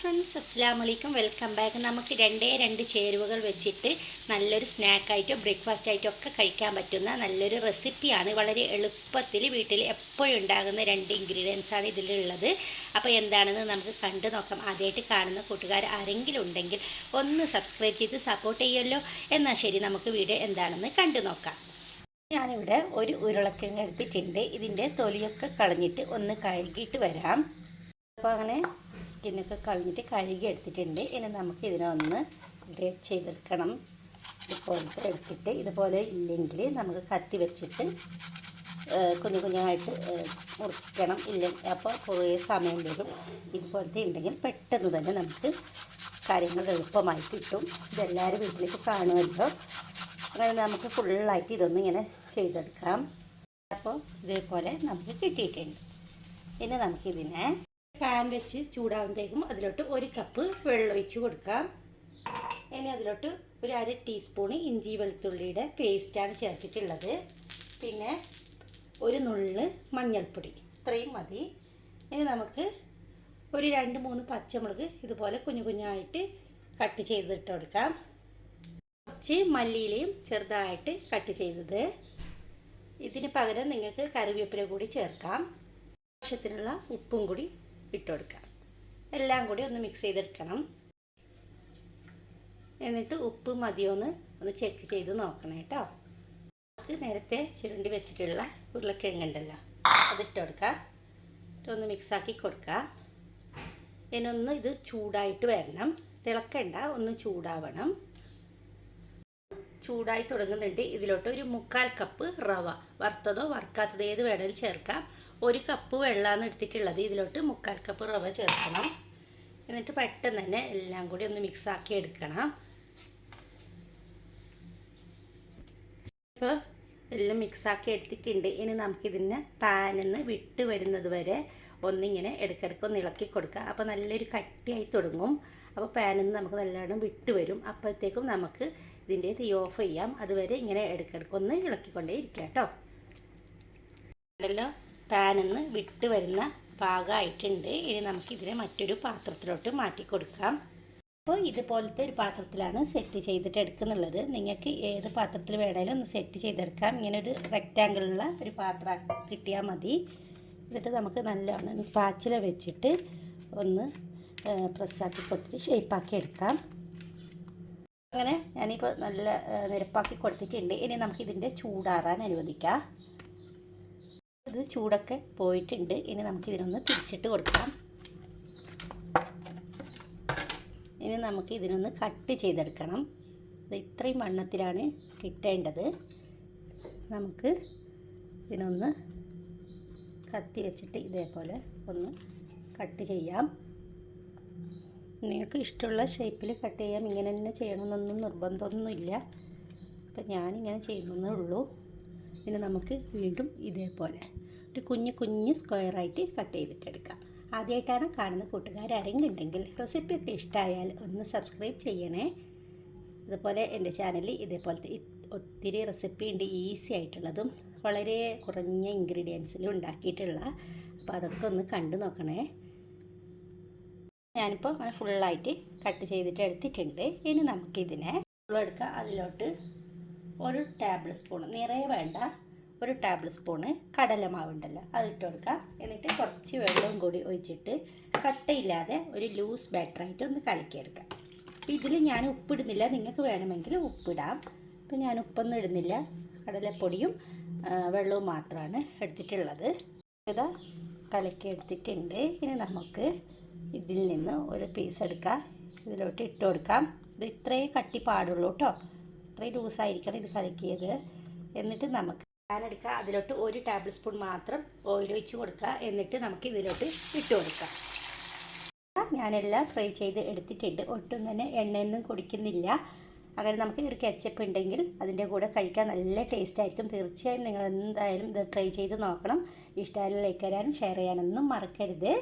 Friends, അസ്സലാമു അലൈക്കും. Welcome back. നമുക്ക് രണ്ട് ചേരുവകൾ വെച്ചിട്ട് നല്ലൊരു സ്നാക്കായിട്ടോ ബ്രേക്ക്ഫാസ്റ്റ് ആയിട്ടോ ഒക്കെ കഴിക്കാൻ പറ്റുന്ന നല്ലൊരു റെസിപ്പിയാണ്. വളരെ എളുപ്പത്തിൽ വീട്ടിൽ എപ്പോഴും ഉണ്ടാകുന്ന 2 ഇൻഗ്രീഡിയൻസാണ് ഇതിലുള്ളത്. അപ്പോൾ എന്താണെന്ന് നമുക്ക് കണ്ടു നോക്കാം. ആദ്യമായിട്ട് കാണുന്ന കൂട്ടുകാർ ആരെങ്കിലും ഉണ്ടെങ്കിൽ ഒന്ന് സബ്സ്ക്രൈബ് ചെയ്ത് സപ്പോർട്ട് ചെയ്യുമല്ലോ. എന്നാൽ ശരി, നമുക്ക് വീഡിയോ എന്താണെന്ന് കണ്ടു നോക്കാം. ഞാനിവിടെ ഒരു ഉരുളക്കിഴങ്ങ് എടുത്തിട്ടുണ്ട്. ഇതിൻ്റെ തൊലിയൊക്കെ കളഞ്ഞിട്ട് ഒന്ന് കഴുകിയിട്ട് വരാം. അപ്പോൾ അങ്ങനെ സ്കിന്നൊക്കെ കളഞ്ഞിട്ട് കഴുകി എടുത്തിട്ടുണ്ട്. ഇനി നമുക്ക് ഇതിനൊന്ന് ഗ്രേറ്റ് ചെയ്തെടുക്കണം. ഇതുപോലത്തെ എടുത്തിട്ട് ഇതുപോലെ ഇല്ലെങ്കിൽ നമുക്ക് കത്തി വെച്ചിട്ട് കുഞ്ഞു കുഞ്ഞായിട്ട് മുറിക്കണം. ഇല്ലെങ്കിൽ അപ്പോൾ കുറേ സമയം വരും. ഇതുപോലത്തെ ഉണ്ടെങ്കിൽ പെട്ടെന്ന് തന്നെ നമുക്ക് കാര്യങ്ങൾ എളുപ്പമായി കിട്ടും. ഇതെല്ലാവരും വീട്ടിലേക്ക് കാണുമല്ലോ. അങ്ങനെ നമുക്ക് ഫുള്ളായിട്ട് ഇതൊന്നും ഇങ്ങനെ ചെയ്തെടുക്കാം. അപ്പോൾ ഇതേപോലെ നമുക്ക് കിട്ടിയിട്ടുണ്ട്. ഇനി നമുക്കിതിനെ പാൻ വെച്ച് ചൂടാകുമ്പോഴത്തേക്കും അതിലോട്ട് 1 കപ്പ് വെള്ളം ഒഴിച്ച് കൊടുക്കാം. ഇനി അതിലോട്ട് ഒരു 1/2 ടീസ്പൂണ് ഇഞ്ചി വെളുത്തുള്ളിയുടെ പേസ്റ്റാണ് ചേർത്തിട്ടുള്ളത്. പിന്നെ ഒരു നുള്ള് മഞ്ഞൾപ്പൊടി, ഇത്രയും മതി. ഇനി നമുക്ക് ഒരു 2-3 പച്ചമുളക് ഇതുപോലെ കുഞ്ഞു കുഞ്ഞായിട്ട് കട്ട് ചെയ്തിട്ട് കൊടുക്കാം. കുറച്ച് മല്ലിയിലയും ചെറുതായിട്ട് കട്ട് ചെയ്തത്. ഇതിന് പകരം നിങ്ങൾക്ക് കറിവേപ്പില കൂടി ചേർക്കാം. ആവശ്യത്തിനുള്ള ഉപ്പും കൂടി ഇട്ട് കൊടുക്കാം. എല്ലാം കൂടി ഒന്ന് മിക്സ് ചെയ്തെടുക്കണം. എന്നിട്ട് ഉപ്പ് മതിയോന്ന് ഒന്ന് ചെക്ക് ചെയ്ത് നോക്കണം കേട്ടോ. നമുക്ക് നേരത്തെ ചുരുണ്ടി വെച്ചിട്ടുള്ള ഉരുളക്കിഴങ്ങുണ്ടല്ലോ, അതിട്ട് കൊടുക്കാം. ഒന്ന് മിക്സാക്കി കൊടുക്കാം. ഇതിനൊന്ന് ഇത് ചൂടായിട്ട് വരണം. തിളക്കണ്ട, ഒന്ന് ചൂടാവണം. ചൂടായി തുടങ്ങുന്നുണ്ട്. ഇതിലോട്ട് ഒരു 1/4 കപ്പ് റവ, വറുത്തതോ വറുക്കാത്തതോ ഏത് വേണമെങ്കിലും ചേർക്കാം. 1 കപ്പ് വെള്ളമാണ് എടുത്തിട്ടുള്ളത്. ഇതിലോട്ട് 1/4 കപ്പ് റവ ചേർക്കണം. എന്നിട്ട് പെട്ടെന്ന് തന്നെ എല്ലാം കൂടി ഒന്ന് മിക്സാക്കി എടുക്കണം. ഇപ്പോൾ എല്ലാം മിക്സാക്കി എടുത്തിട്ടുണ്ട്. ഇനി നമുക്കിതിനെ പാനിൽ നിന്ന് വിട്ട് വരുന്നത് വരെ ഒന്നിങ്ങനെ ഇടയ്ക്കിടയ്ക്ക് ഒന്ന് ഇളക്കി കൊടുക്കുക. അപ്പോൾ നല്ലൊരു കട്ടിയായി തുടങ്ങും. അപ്പോൾ പാനിൽ നിന്ന് നമുക്ക് നല്ലോണം വിട്ട് വരും. അപ്പോഴത്തേക്കും നമുക്ക് ഇതിൻ്റെ തീ ഓഫ് ചെയ്യാം. അതുവരെ ഇങ്ങനെ ഇടയ്ക്കിടയ്ക്ക് ഒന്ന് ഇളക്കിക്കൊണ്ടേ ഇരിക്കുക കേട്ടോ. ഉണ്ടല്ലോ, പാനിൽ നിന്ന് വിട്ട് വരുന്ന പാകമായിട്ടുണ്ട്. ഇനി നമുക്കിതിനെ മറ്റൊരു പാത്രത്തിലോട്ട് മാറ്റി കൊടുക്കാം. അപ്പോൾ ഇതുപോലത്തെ ഒരു പാത്രത്തിലാണ് സെറ്റ് ചെയ്തിട്ട് എടുക്കുന്നുള്ളത്. നിങ്ങൾക്ക് ഏത് പാത്രത്തിൽ വേണമെങ്കിലും ഒന്ന് സെറ്റ് ചെയ്തെടുക്കാം. ഇങ്ങനെ ഒരു റെക്റ്റാങ്കിളുള്ള ഒരു പാത്രം കിട്ടിയാൽ മതി. എന്നിട്ട് നമുക്ക് നല്ലോണം സ്പാച്ചില വെച്ചിട്ട് ഒന്ന് പ്രസ്സാക്കി കൊടുത്തിട്ട് ഷേപ്പാക്കി എടുക്കാം. അങ്ങനെ ഞാനിപ്പോൾ നല്ല നിരപ്പാക്കി കൊടുത്തിട്ടുണ്ട്. ഇനി നമുക്കിതിൻ്റെ ചൂടാറാൻ അനുവദിക്കാം. ഇത് ചൂടൊക്കെ പോയിട്ടുണ്ട്. ഇനി നമുക്കിതിനൊന്ന് തിരിച്ചിട്ട് കൊടുക്കാം. ഇനി നമുക്ക് ഇതിനൊന്ന് കട്ട് ചെയ്തെടുക്കണം. ഇത് ഇത്രയും വണ്ണത്തിലാണ് കിട്ടേണ്ടത്. നമുക്ക് ഇതിനൊന്ന് കത്തി വെച്ചിട്ട് ഇതേപോലെ ഒന്ന് കട്ട് ചെയ്യാം. നിങ്ങൾക്ക് ഇഷ്ടമുള്ള ഷേപ്പിൽ കട്ട് ചെയ്യാം. ഇങ്ങനെ തന്നെ ചെയ്യണമെന്നൊന്നും നിർബന്ധമൊന്നുമില്ല. അപ്പം ഞാനിങ്ങനെ ചെയ്യുന്നേ ഉള്ളൂ. ഇനി നമുക്ക് വീണ്ടും ഇതേപോലെ ഒരു കുഞ്ഞ് സ്ക്വയറായിട്ട് കട്ട് ചെയ്തിട്ടെടുക്കാം. ആദ്യമായിട്ടാണ് കാണുന്ന കൂട്ടുകാരെങ്കിലും ഉണ്ടെങ്കിൽ റെസിപ്പിയൊക്കെ ഇഷ്ടമായാൽ ഒന്ന് സബ്സ്ക്രൈബ് ചെയ്യണേ. അതുപോലെ എൻ്റെ ചാനലിൽ ഇതേപോലത്തെ ഒത്തിരി റെസിപ്പി ഉണ്ട്, ഈസി ആയിട്ടുള്ളതും വളരെ കുറഞ്ഞ ഇൻഗ്രീഡിയൻസിലും ഉണ്ടാക്കിയിട്ടുള്ള. അപ്പോൾ അതൊക്കെ ഒന്ന് കണ്ടു നോക്കണേ. ഞാനിപ്പോൾ അങ്ങനെ ഫുള്ളായിട്ട് കട്ട് ചെയ്തിട്ട് എടുത്തിട്ടുണ്ട്. ഇനി നമുക്കിതിനെ എടുക്കാം. അതിലോട്ട് 1 ടേബിൾ സ്പൂൺ, നിറയെ വേണ്ട, 1 ടേബിൾ സ്പൂണ് കടലമാവുണ്ടല്ലോ അതിട്ട് കൊടുക്കാം. എന്നിട്ട് കുറച്ച് വെള്ളവും കൂടി ഒഴിച്ചിട്ട് കട്ടയില്ലാതെ ഒരു ലൂസ് ബാറ്ററായിട്ട് ഒന്ന് കലക്കിയെടുക്കാം. ഇതിൽ ഞാൻ ഉപ്പിടുന്നില്ല, നിങ്ങൾക്ക് വേണമെങ്കിൽ ഉപ്പിടാം. അപ്പം ഞാൻ ഉപ്പൊന്നും ഇടുന്നില്ല. കടലപ്പൊടിയും വെള്ളവും മാത്രമാണ് എടുത്തിട്ടുള്ളത്. ഇത് കലക്കിയെടുത്തിട്ടുണ്ട്. ഇനി നമുക്ക് ഇതിൽ നിന്ന് ഒരു പീസ് എടുക്കാം. ഇതിലോട്ട് ഇട്ട് കൊടുക്കാം. ഇത് ഇത്രയേ കട്ടി പാടുള്ളൂ കേട്ടോ. ഇത്രയും ലൂസായിരിക്കണം ഇത് കലക്കിയത്. എന്നിട്ട് നമുക്ക് പാനെടുക്കുക. അതിലോട്ട് 1 ടേബിൾ സ്പൂൺ മാത്രം ഓയിൽ ഒഴിച്ച് കൊടുക്കുക. എന്നിട്ട് നമുക്ക് ഇതിലോട്ട് ഇട്ട് കൊടുക്കാം. ഞാനെല്ലാം ഫ്രൈ ചെയ്ത് എടുത്തിട്ടുണ്ട്. ഒട്ടും തന്നെ എണ്ണയൊന്നും കുടിക്കുന്നില്ല. അങ്ങനെ നമുക്ക് ഒരു കെച്ചപ്പ് ഉണ്ടെങ്കിൽ അതിൻ്റെ കൂടെ കഴിക്കാൻ നല്ല ടേസ്റ്റ് ആയിരിക്കും. തീർച്ചയായും നിങ്ങൾ എന്തായാലും ഇത് ട്രൈ ചെയ്ത് നോക്കണം. ഇഷ്ടമായാലും ലൈക്ക് തരാനും ഷെയർ ചെയ്യാനൊന്നും മറക്കരുത്.